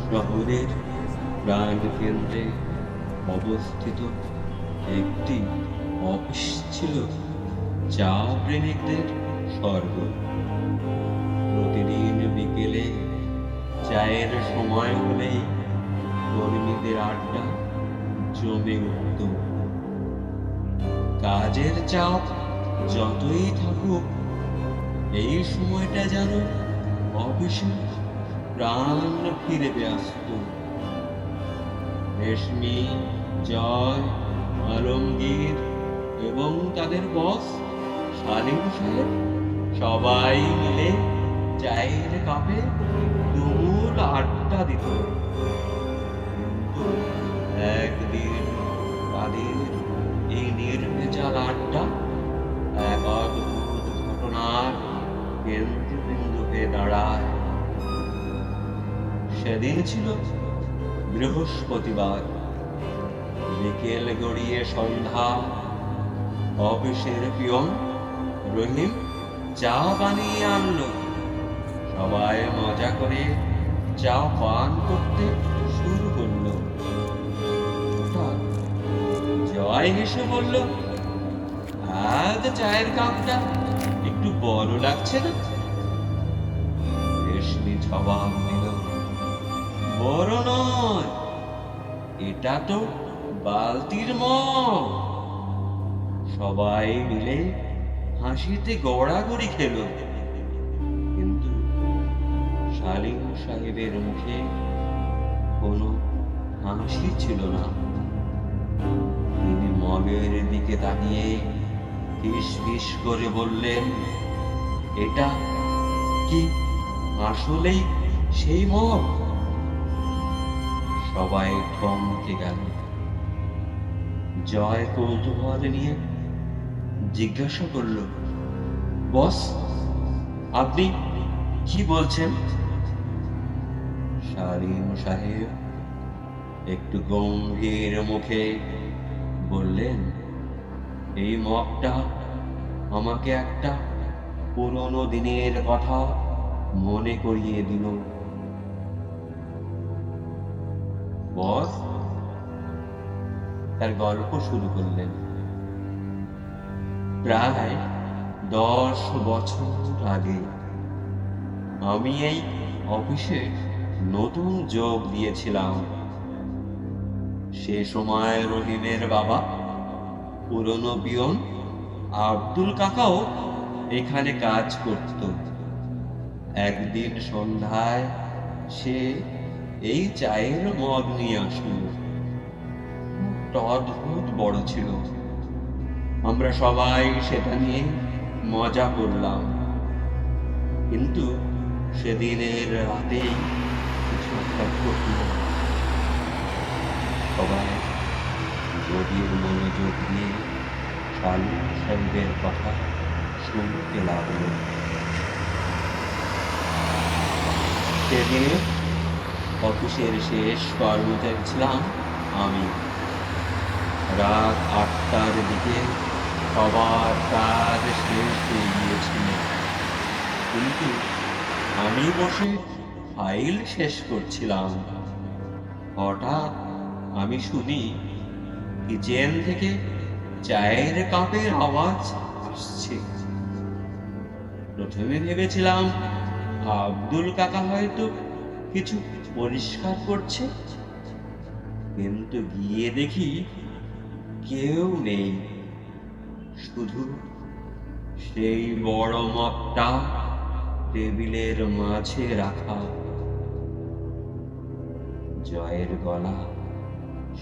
শহরের প্রাণকেন্দ্রে অবস্থিত একটি অফিস ছিল চা প্রেমিকদের স্বর্গ। প্রতিদিন বিকেলে চায়ের সময় হলেই কর্মীদের আড্ডা জমে উঠত। কাজের চাপ যতই থাকুক, এই সময়টা যেন অফিসে প্রাণ ফিরে আসত। রেশমি, জয়, আলমগীর এবং তাদের বস সালিম সাহেব সবাই মিলে চায়ের কাপে তুমুল আড্ডা দিত। কিন্তু একদিন তাদের এই নির্ভেজাল আড্ডা এক অদ্ভুত ঘটনার কেন্দ্রবিন্দু হয়ে দাঁড়ায়। সেদিন ছিল বৃহস্পতিবার। বিকেল গড়িয়ে সন্ধ্যা। অফিসের পিয়ন রহিম চা বানিয়ে আনলো। সবাই মজা করে চা পান করতে শুরু করলো। হঠাৎ জয় হেসে বলল, আজ চায়ের কাপটা একটু বড় লাগছে না? রেশমি জবাব দিল, বড় নয়, এটা তো বালতির মগ। সবাই মিলে হাসিতে গড়াগড়ি খেল। কিন্তু সালিম সাহেবের মুখে কোনো হাসি ছিল না। তিনি মগের দিকে তাকিয়ে ফিস ফিস করে বললেন, এটা কি আসলেই সেই মগ? সবাই থমকে গেল। জয় কৌতূহল নিয়ে জিজ্ঞাসা করল, বস, আপনি কি বলছেন? সালিম সাহেব একটু গম্ভীর মুখে বললেন, এই মগটা আমাকে একটা পুরনো দিনের কথা মনে করিয়ে দিল। বস তার গল্প শুরু করলেন। প্রায় 10 বছর আগে আমি এই অফিসে নতুন যোগ দিয়েছিলাম। সে সময় রহিমের বাবা পুরনো পিয়ন আব্দুল কাকাও এখানে কাজ করত। একদিন সন্ধ্যায় সে এই চায়ের মগ নিয়ে আসলো। অদ্ভুত বড় ছিল। আমরা সবাই সেটা নিয়ে মজা করলাম। কিন্তু সেদিনের রাতেই কিছু একটা ঘটল। সবাই গভীর মনোযোগ দিয়ে সালিম সাহেবের কথা শুনতে লাগলো। সেদিনে অফিসের শেষ কর্মচারী ছিলাম আমি। রাত 8টার দিকে সবার কাজ শেষ হয়ে গিয়েছিল, কিন্তু আমি বসে ফাইল শেষ করছিলাম। হঠাৎ আমি শুনি কিচেন থেকে চায়ের কাপের আওয়াজ আসছে। প্রথমে ভেবেছিলাম আব্দুল কাকা হয়তো কিছু পরিষ্কার করছে, কিন্তু গিয়ে দেখি কেউ নেই, শুধু সেই বড় মগটা টেবিলের মাঝে রাখা। জয়ের গলা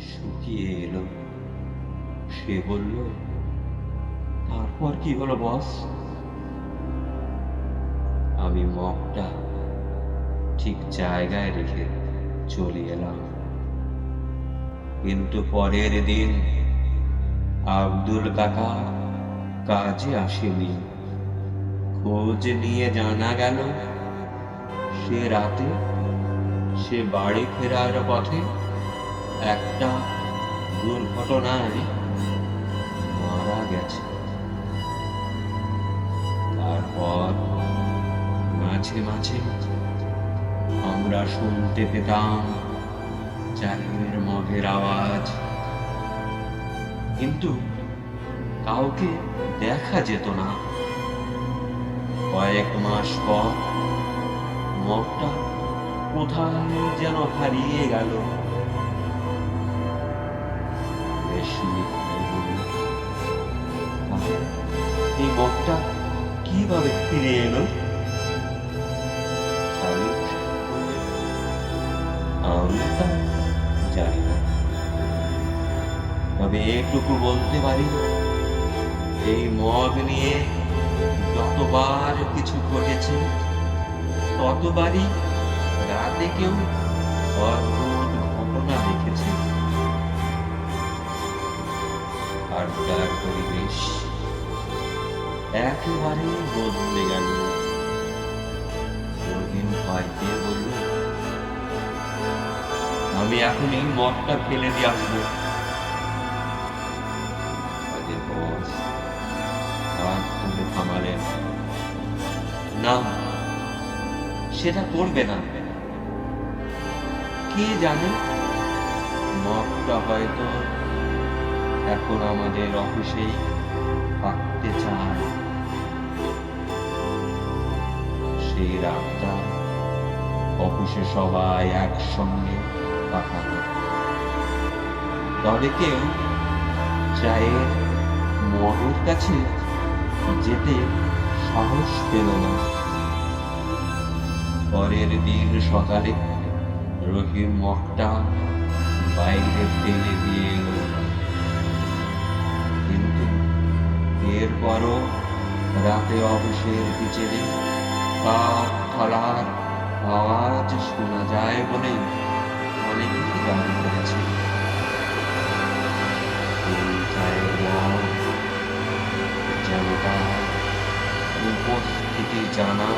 শুকিয়ে এলো। সে বলল, তারপর কি হলো বস? আমি মগটা ঠিক জায়গায় রেখে চলে এলাম। কিন্তু পরের দিন আব্দুল কাকা কাজে আসেনি। খোঁজ নিয়ে জানা গেল সে রাতে সে বাড়ি ফেরার পথে একটা দুর্ঘটনায় মারা গেছে। তারপর মাঝে মাঝে আমরা শুনতে পেতাম চায়ের মগের আওয়াজ, কিন্তু কাউকে দেখা যেত না। কয়েক মাস পর মগটা কোথায় যেন হারিয়ে গেল। বেশি এই মগটা কিভাবে ফিরে এলো? আমি তা জানি না, তবে এটুকু বলতে পারি, এই মগ নিয়ে যতবার কিছু ঘটেছে ততবারই রাতে কেউ অদ্ভুত ঘটনা দেখেছে। আড্ডার পরিবেশ একেবারে বদলে গেল। রহিম ভাইকে বলল, আমি এখন এই মদটা ফেলে দিয়ে আসবো। কাজের বস হাত তুলে থামালেন, না, সেটা করবে না। কে জানে, মদটা হয়তো এখন আমাদের অফিসেই থাকতে চায়। সেই রাতটা অফিসে সবাই একসঙ্গে কাটালো, তবে কেউ চায়ের মগের কাছে যেতে সাহস পেল না। পরের দিন সকালে রহিম মগটা বাইরে ফেলে দিয়ে এলো, কিন্তু এরপরও রাতে অফিসের পিছনে কাপ থালার আওয়াজ শোনা যায় বলে অনেকেই দাবি করেছে। এই চায়ের মগ যেন তার উপস্থিতি জানা